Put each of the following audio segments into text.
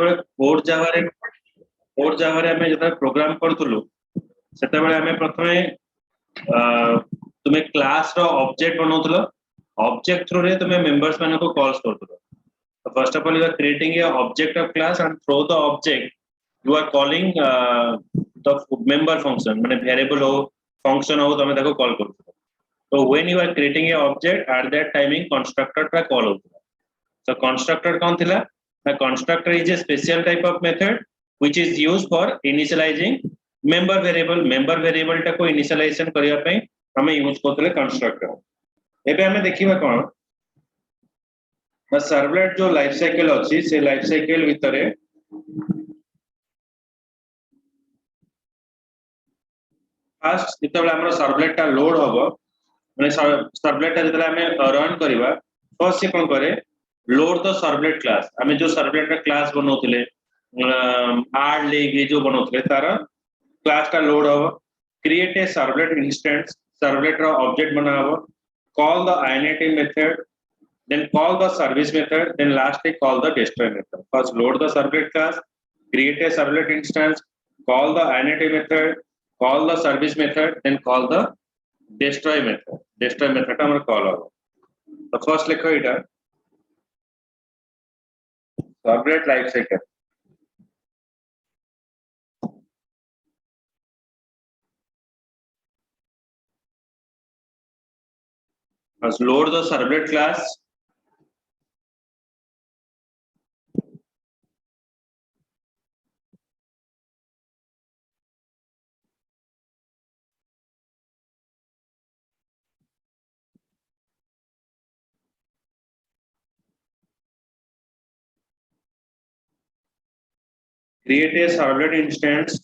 Code Java रे हमें जब प्रोग्राम करथुलु सेतेबेले हमें प्रथमे तुम्हें क्लास रो ऑब्जेक्ट बनाउथलो ऑब्जेक्ट थ्रू रे तुम्हें मेंबर्स माने को calls करथुलो so first of all you are creating a object of class and through the object you are calling the member function माने variable हो function हो तमे ताको call करथुलो so when you are creating a object at that timing constructor टा call होथुलो so constructor कौन थिला the constructor is a special type of method which is used for initializing member variable टा को initialization करिया पई हमें use करथले constructor एबे हमें देखिबा कोन सर्वलेट जो लाइफ साइकिल अछि से लाइफ साइकिल भितरे फास्ट जेतबेले हमर सर्वलेट टा लोड होबो माने सर्वलेट टा जेतबेले हमें रन करिबा फर्स्ट से कोन करे लोड द सर्वलेट क्लास हमें जो सर्वलेट का क्लास बनौतले आर लेके जो बनौतले तार क्लास टा लोड होबो create a servlet instance servlet रो ऑब्जेक्ट बनाबो call the init method then call the service method then lastly call the destroy method first load the servlet class create a servlet instance call the init method call the service method then call the destroy method हमर call हो तो first लिखो इटा servlet life cycle first load the servlet class create a servlet instance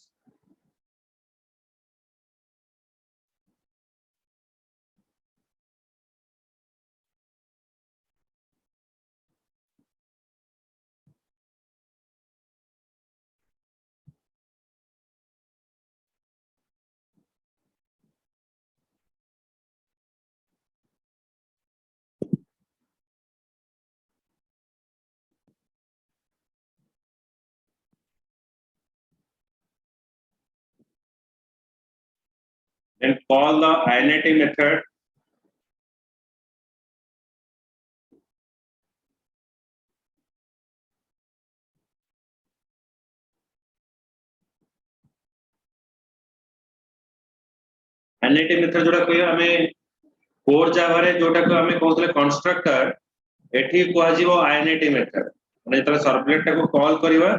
then call the init method init method जोटा कोइ हमें code Java रे जोटा को हमें कहउतले कंस्ट्रक्टर एठी को आजीवो init मेथड माने तले सर्वलेट को कॉल करिवा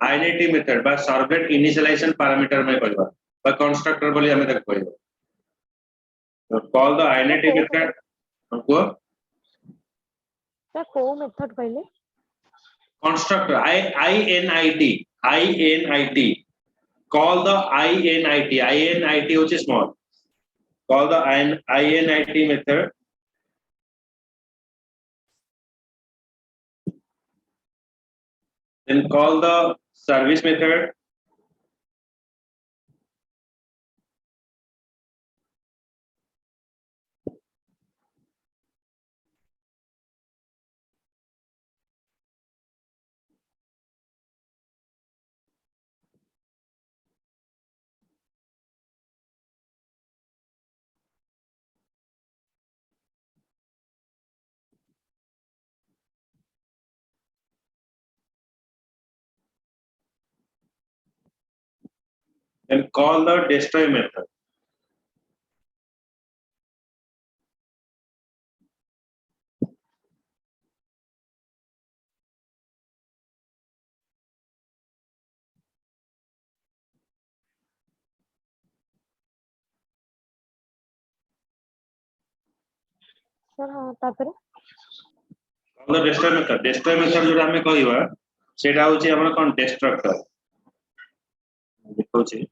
init मेथड बा सर्वलेट इनिशियलाइजेशन पैरामीटर में करिवा बा कंस्ट्रक्टर बोली हमें तक करिवा तो कॉल द init मेथड हमको क्या को मेथड पहले constructor init call the init which is small call the init method then call the service method and call the destroy method sir हां तापर call the destroy method जोटा हमें कहिवा सेटा होची हमर कोन destructor देखौ छी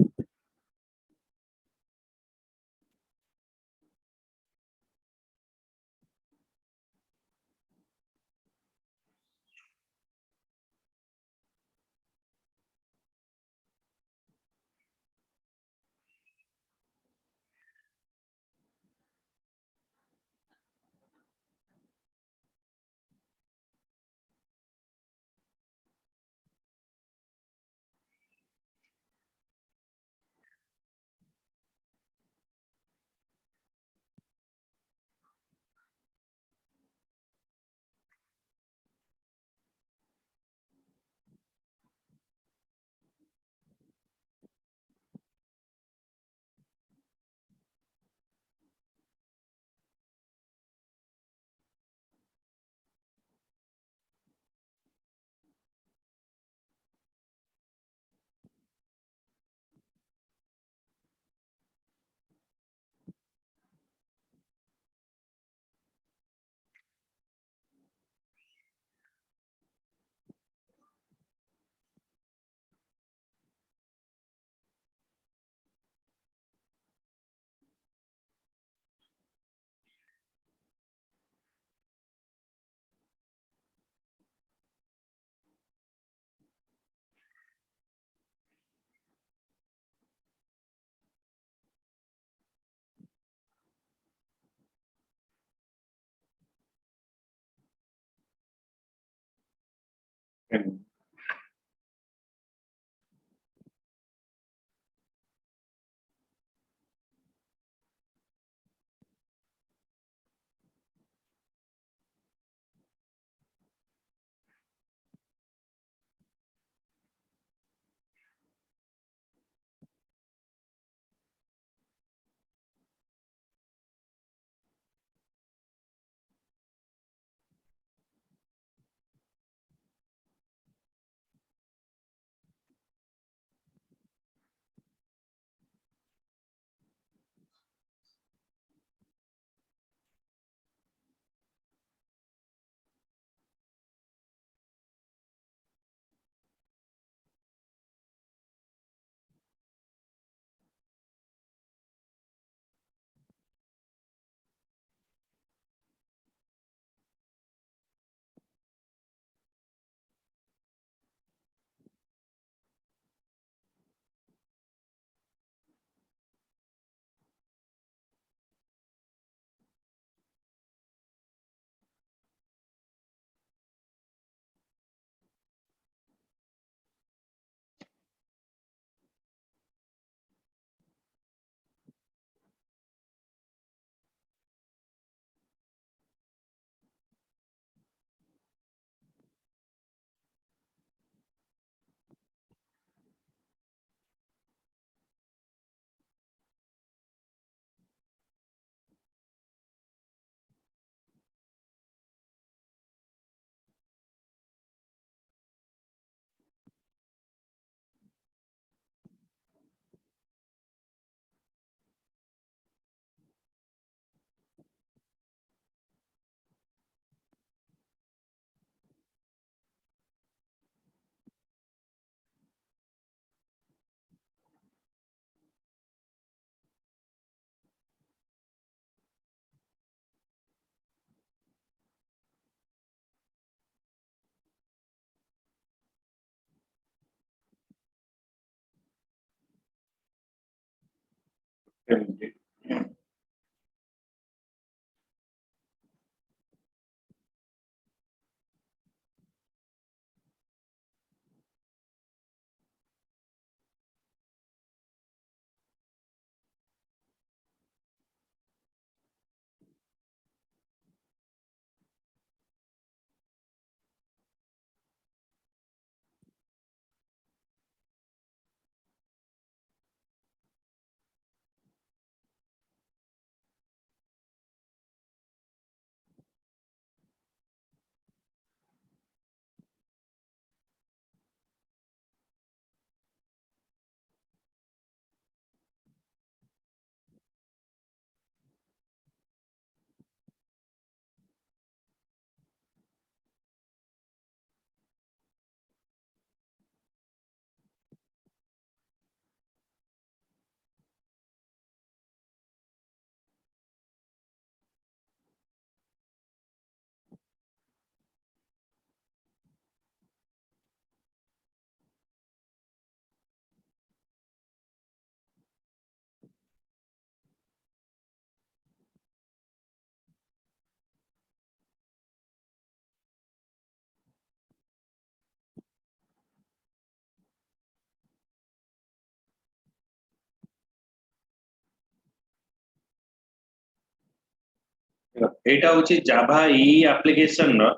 एटा होची जावा ई एप्लीकेशन रो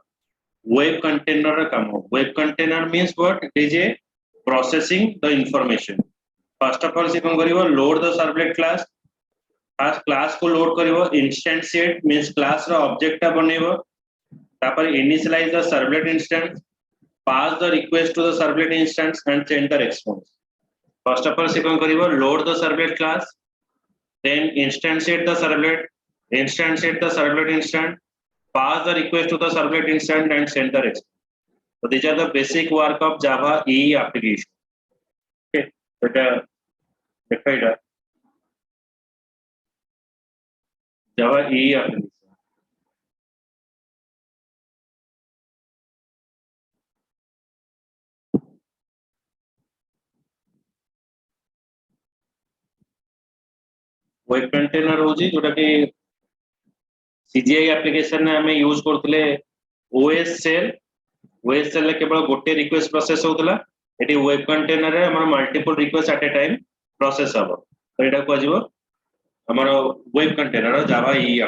वेब कंटेनर रो काम। Web container means what? It is a processing the information. First of all से कौन करिवो? Load the servlet class. Fast class को लोड करिवो। इंस्टेंशिएट मींस क्लास रो ऑब्जेक्ट टा बनेइवो। तापर initialize the servlet instance, pass the request to the servlet instance and send the response. First of all, second karibo load the servlet class, then instantiate the servlet instance, pass the request to the servlet instance and send the response. So these are the basic work of Java EE application. Okay, so the Java EE application. Web container होजी जोटा कि CGI application ने हमें use करतले OS shell OSL रे केवल गोटे request process होतला एटी वेब कंटेनर रे हमर multiple request at a time process हबो तो एटा को आजिवो हमर वेब कंटेनर जावा ई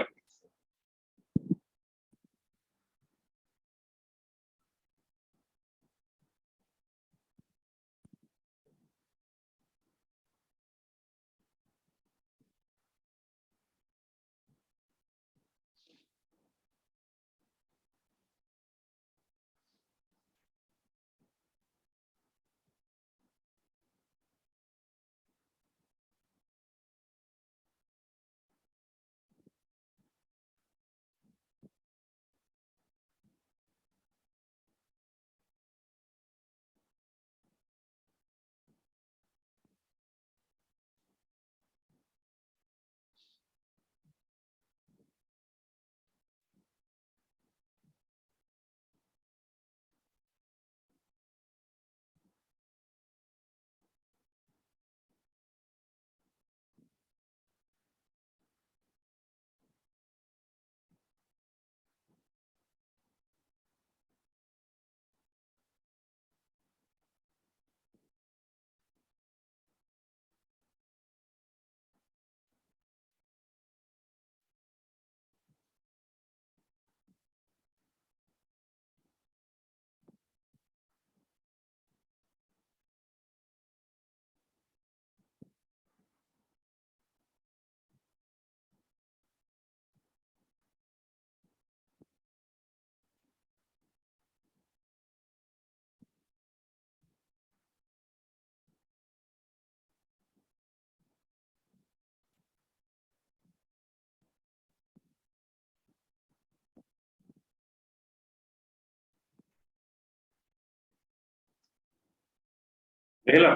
देखला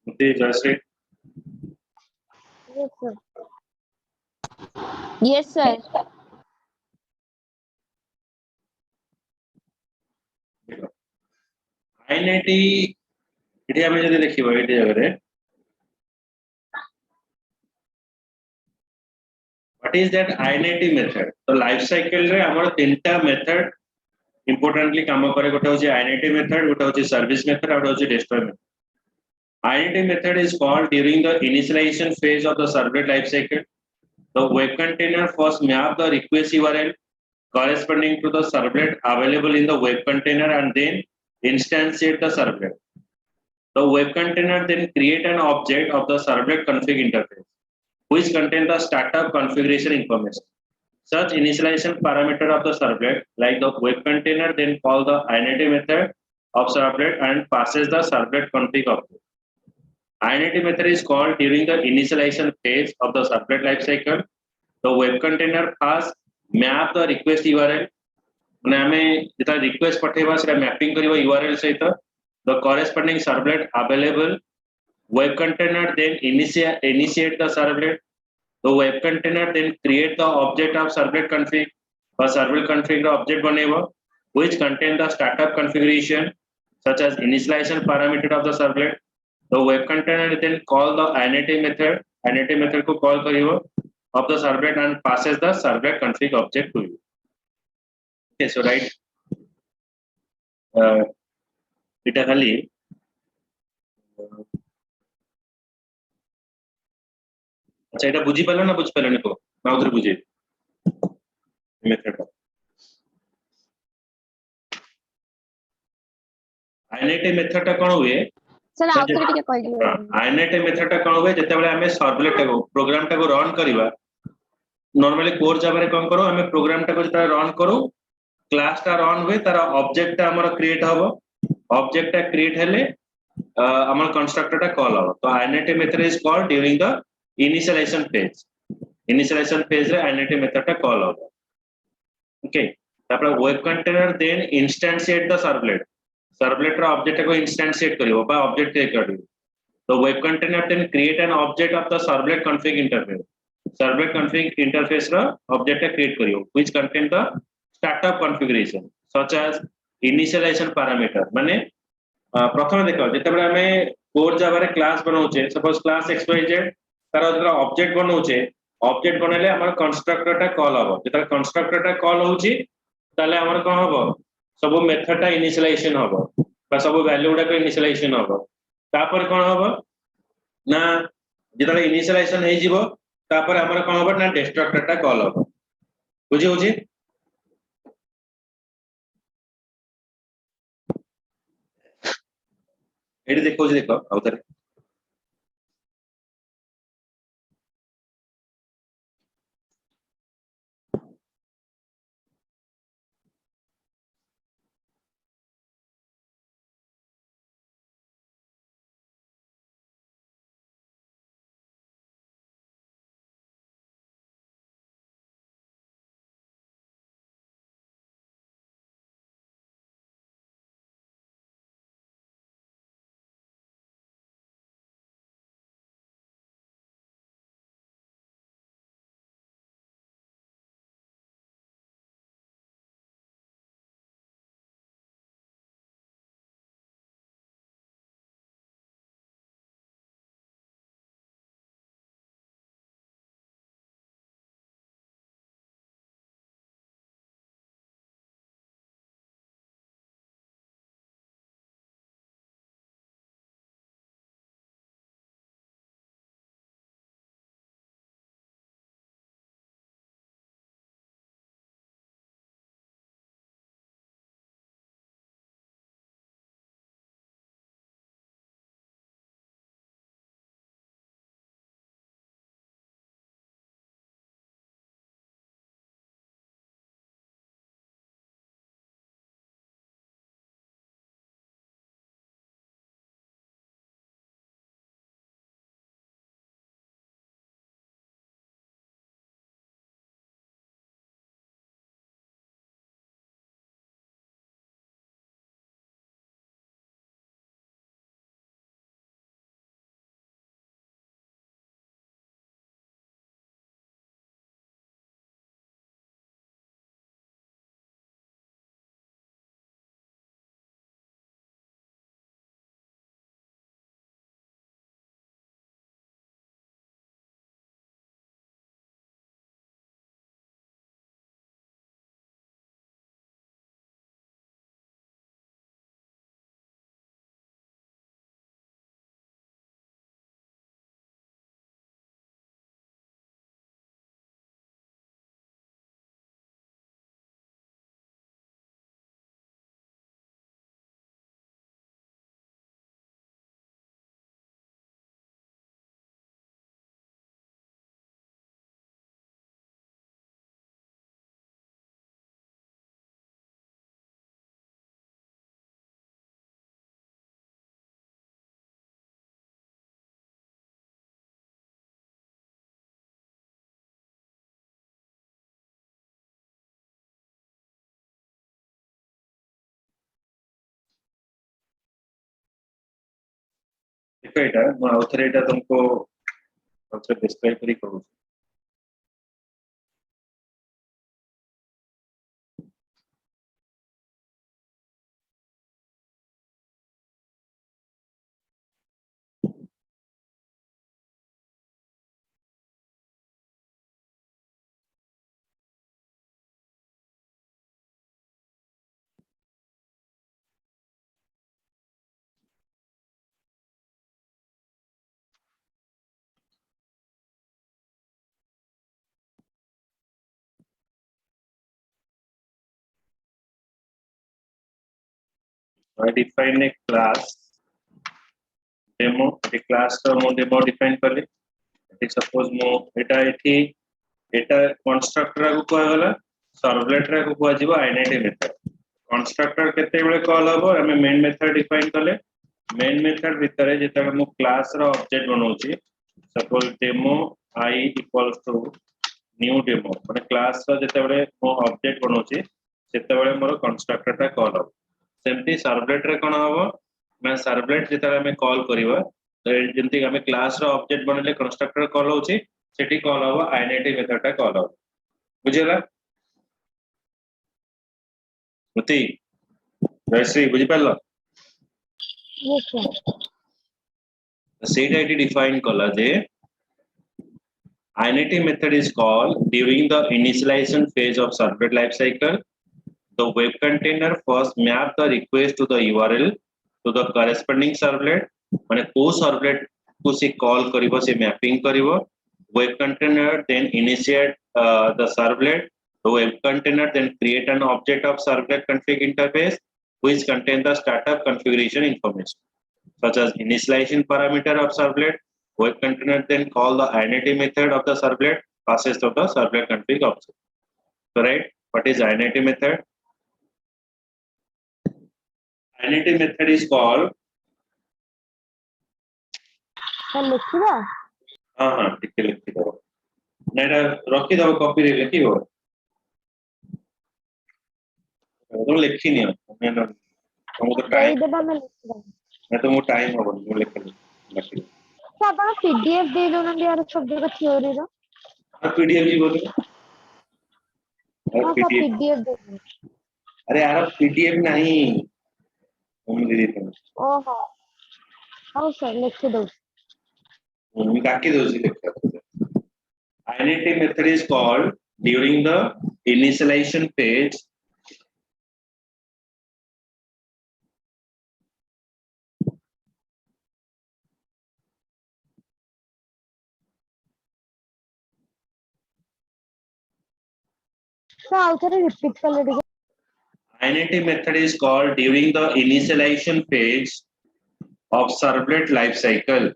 मते Jayashree Yes, sir. Yes, sir. INIT एटी हमें जदि देखिबो एटी जगह रे what is that INIT method तो लाइफ साइकिल रे हमर तीनटा मेथड इंपोर्टेंटली काम करे गोटे होची आईएनआईटी मेथड गोटे होची सर्विस मेथड और होची destroy method INT method is called during the initialization phase of the servlet lifecycle. The web container first map the request URL corresponding to the servlet available in the web container and then instantiate the servlet. The web container then create an object of the servlet config interface, which contains the startup configuration information. Such initialization parameter of the servlet, like the web container, then call the INT method of servlet and passes the servlet config object. INT method is called during the initialization phase of the servlet lifecycle. The web container first map the request URL. माने हमें जितना request पठेबा सेटा mapping करिबा URL सहित the corresponding servlet available. Web container then initiate the servlet. The web container then create the object of servlet config. or servlet config the object बनेबा which contain the startup configuration such as initialization parameter of the servlet. The web container then call the INT method. INT method को call करियो of the servlet and passes the servlet config object to you. Okay, so right. It खाली अच्छा এটা বুঝি পারলা না বুঝি পারলা না তো না উধর বুঝি মেথড INT मेथड टा कोन हुए Sir, आप तो टिके कह दियो. INT मेथड टा कोन हुए जते बेले हमें सर्वलेट को प्रोग्राम टा को रन करिवा नॉर्मली कोर जावा रे कोन करो हमें प्रोग्राम टा को जता रन करू क्लास टा रन हुए तार ऑब्जेक्ट टा हमर क्रिएट हबो ऑब्जेक्ट टा क्रिएट हेले हमर कंस्ट्रक्टर टा कॉल हबो तो INT method is called during the initialization phase रे INT मेथड टा कॉल हबो ओके तापर web container then instantiate the servlet रा ऑब्जेक्ट को इंस्टेंशिएट करियो बा ऑब्जेक्ट क्रिएट करियो तो web container then create an object of the servlet config interface रा ऑब्जेक्ट क्रिएट करियो which contain the startup configuration such as initialization parameter माने प्रथम देखो जते बेले हमें कोर जावा रे क्लास बनाउचे सपोज क्लास xyz तार ऑब्जेक्ट बनाउचे ऑब्जेक्ट बनले हमर कंस्ट्रक्टर टा कॉल हबो जेता कंस्ट्रक्टर टा कॉल होउची ताले हमर कोन हबो सब मेथड टा इनिशियलाइजेशन हबो बा सब वैल्यू गुडा को इनिशियलाइजेशन हबो तापर कोन हबो ना जेता इनिशियलाइजेशन हे जीवो तापर हमर कोन हबो ना डिस्ट्रक्टर टा कॉल हबो बुझी होची एडी देखो जी देखो आउतर देखो एटा म आउथरे एटा तुमको आउथरे डिस्क्राइब करी करू I define a class demo a class तो मो demo define करले एटी सपोज मो एटा एठी एटा कंस्ट्रक्टर को कोआ गला सर्वलेट रे को कोआ जीवो आइडेंटिटी मेथड कंस्ट्रक्टर केते बेले कॉल हबो हमें मेन मेथड डिफाइन करले मेन मेथड भितरे जेता मो क्लास रो ऑब्जेक्ट बनौची suppose demo I equals to new demo माने क्लास रो जेते बेले मो ऑब्जेक्ट बनौची सेते बेले मोर कंस्ट्रक्टर टा कॉल हबो सेमती सर्वलेट रे कोन हबो मैं सर्वलेट जेता हमें कॉल करिवा जेमती हमें क्लास रो ऑब्जेक्ट बनले कंस्ट्रक्टर कॉल होची सेठी कॉल हबो आइडेंटिटी मेथड टा कॉल हबो बुझिला मती जयश्री बुझि पारलो Yes, sir. ସେଇଟା ଏଠି ଡିଫାଇନ୍ କଲା ଯେ INIT method is called during the initialization phase of servlet lifecycle. The web container first map the request to the URL to the corresponding servlet. माने को servlet को से call करिवो से mapping करिवो. Web container then initiate the servlet. The web container then create an object of servlet config interface which contain the startup configuration information such as initialization parameter of servlet. Web container then call the INIT method of the servlet passes to the servlet config object. So right, what is INIT method? INIT method is called sir लिखिबा हाँ ठीक है लिखी दो नहीं रखी दो copy रे लिखी हो तो लिखी नहीं मैं तो देई टाइम देबा मैं लिखिबा मैं तो टाइम हो मैं लिखी तो आपण पीडीएफ दे दो ना यार सब्जेक्ट थ्योरी रो और पीडीएफ जी बोलो और हां सर पीडीएफ पीडीएफ दे दो अरे यार पीडीएफ नहीं हम दे देते हैं ओहो हां सर लिख दो मैं काकी दो जी लिखा INIT method is called during the initialization phase sir आउथरे रिपीट कर ले INIT method is called during the initialization phase of servlet life cycle.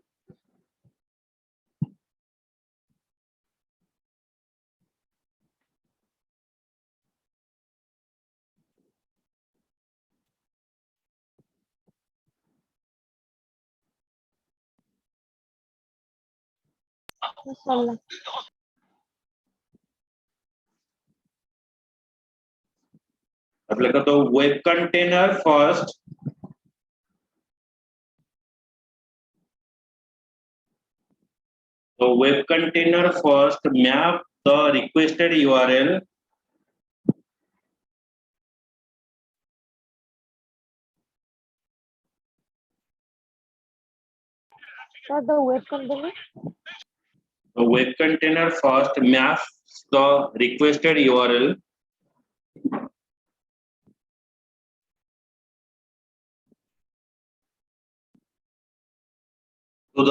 माशाल्लाह अब लिखो तो web container first so web container first map the requested URL sir the web container the web container first maps the requested URL to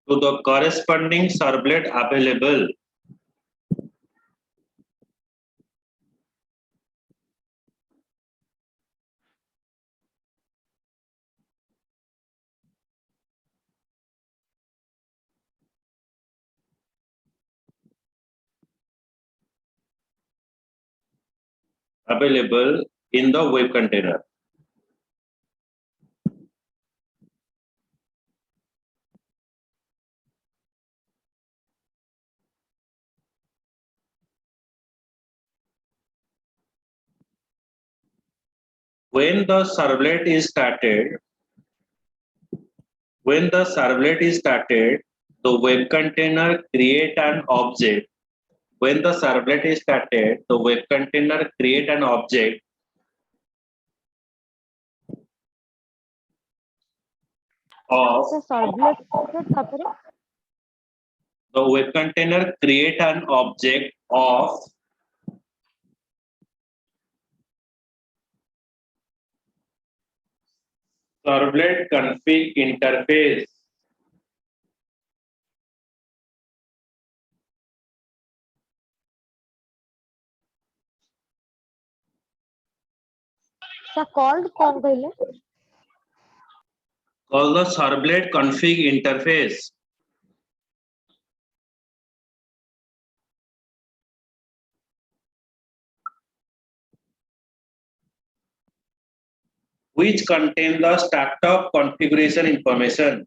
the corresponding servlet available in the web container. When the servlet is started, the web container create an object. When the servlet is started, the web container create an object of sir servlet तापरे the web container create an object of servlet config interface. Sir called कौन कहले Called the servlet config interface. Which contain the startup configuration information.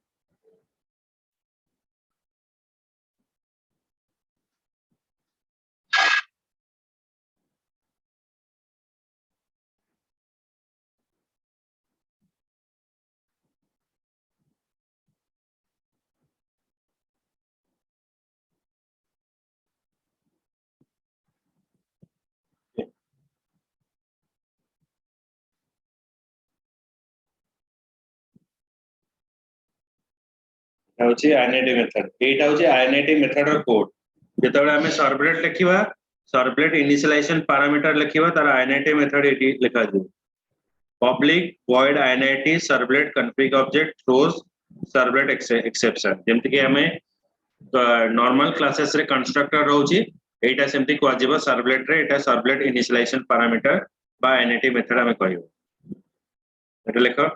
होची आईएनआईटी method एटा होची आईएनआईटी method रो code जेतबे हमें servlet लिखिबा servlet initialisation parameter लिखिबा तार आईएनआईटी method eighty लिखा दियो public void init servlet config object throws servlet exception जेमति कि हमें नॉर्मल क्लासेस रे constructor रहउची एटा सेमति को आजिबा सर्वलेट रे एटा सर्वलेट इनिशियलाइजेशन पैरामीटर बा init मेथड हमें कहयो एटा लेखो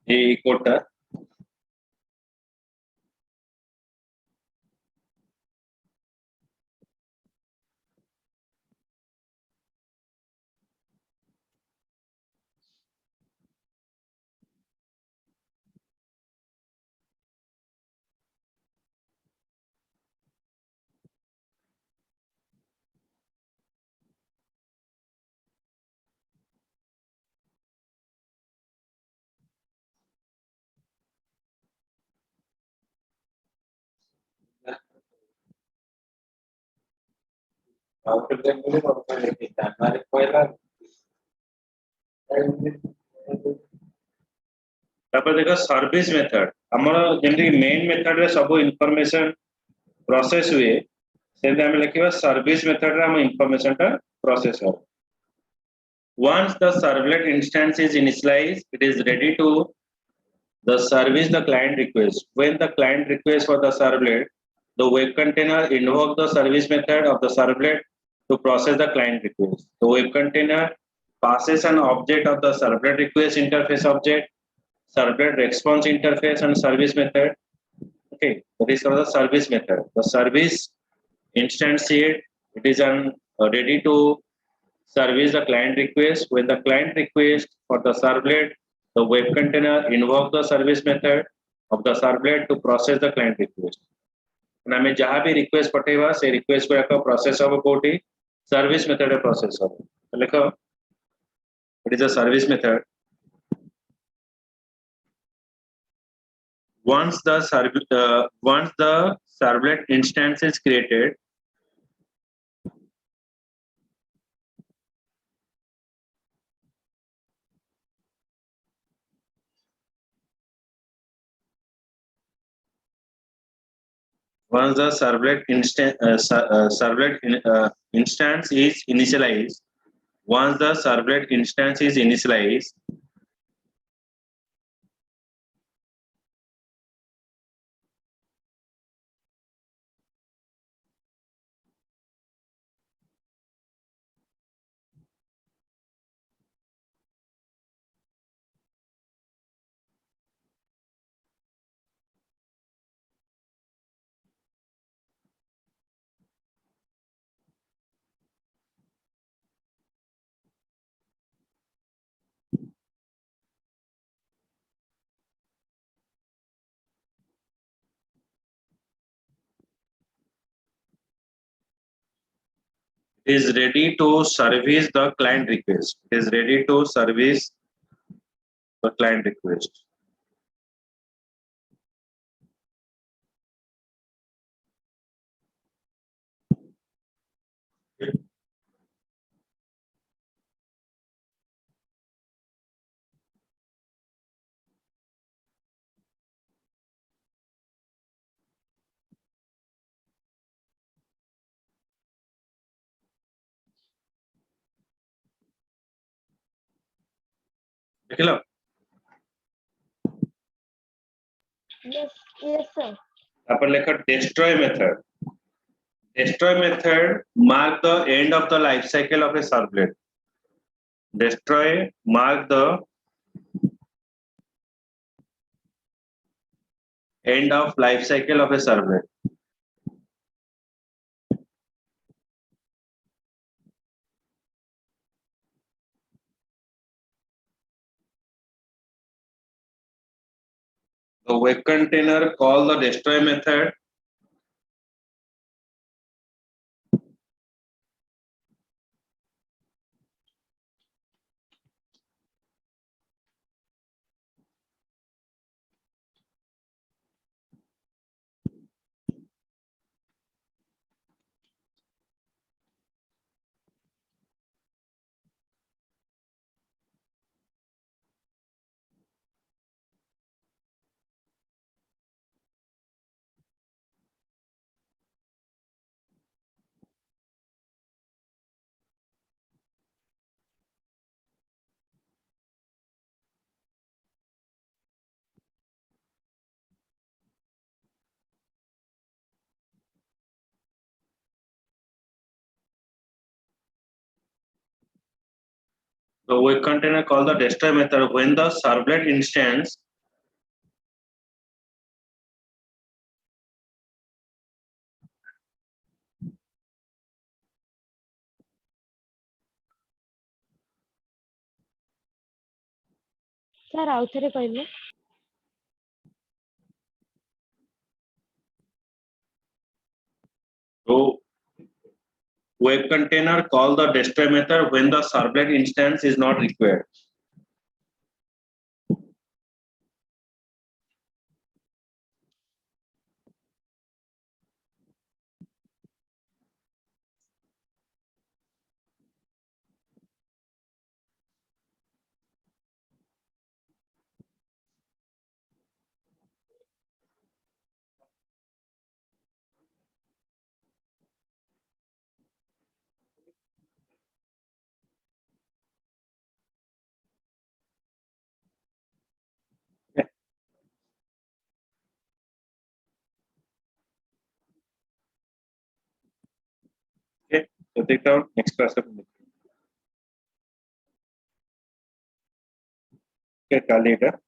ए कोडटा तापर देखो सर्विस मेथड हमर जेमति मेन मेथड रे सब इंफॉर्मेशन प्रोसेस हुए सेमति हम लिखिबा सर्विस मेथड रे हम इंफॉर्मेशन टा प्रोसेस हो once the servlet instance is initialized it is ready to the service the client request when the client requests for the servlet the web container invoke the service method of the servlet to process the client request the web container passes an object of the servlet request interface object servlet response interface and service method. Okay, that is called the service method. The service instantiate it is ready to service the client request. When the client request for the servlet, the web container invoke the service method of the servlet to process the client request. And हमें जहाँ भी request पठेगा से request को एक process होगा कोटी service method process होगा. तो लिखो it is a service method. Once the servlet instance is created, once the instance is initialized, once the servlet instance is initialized, is ready to service the client request. It is ready to service the client request. देख लो yes sir. तापर लेखा destroy method. Destroy method mark the end of the life cycle of a servlet. Destroy mark the end of life cycle of a servlet. The web container call the destroy method. The web container call the destroy method when the servlet instance sir ଆଉ ଥରେ କହିଲେ। so web container call the destroy method when the servlet instance is not required. Okay, so take down next class. Okay, call later.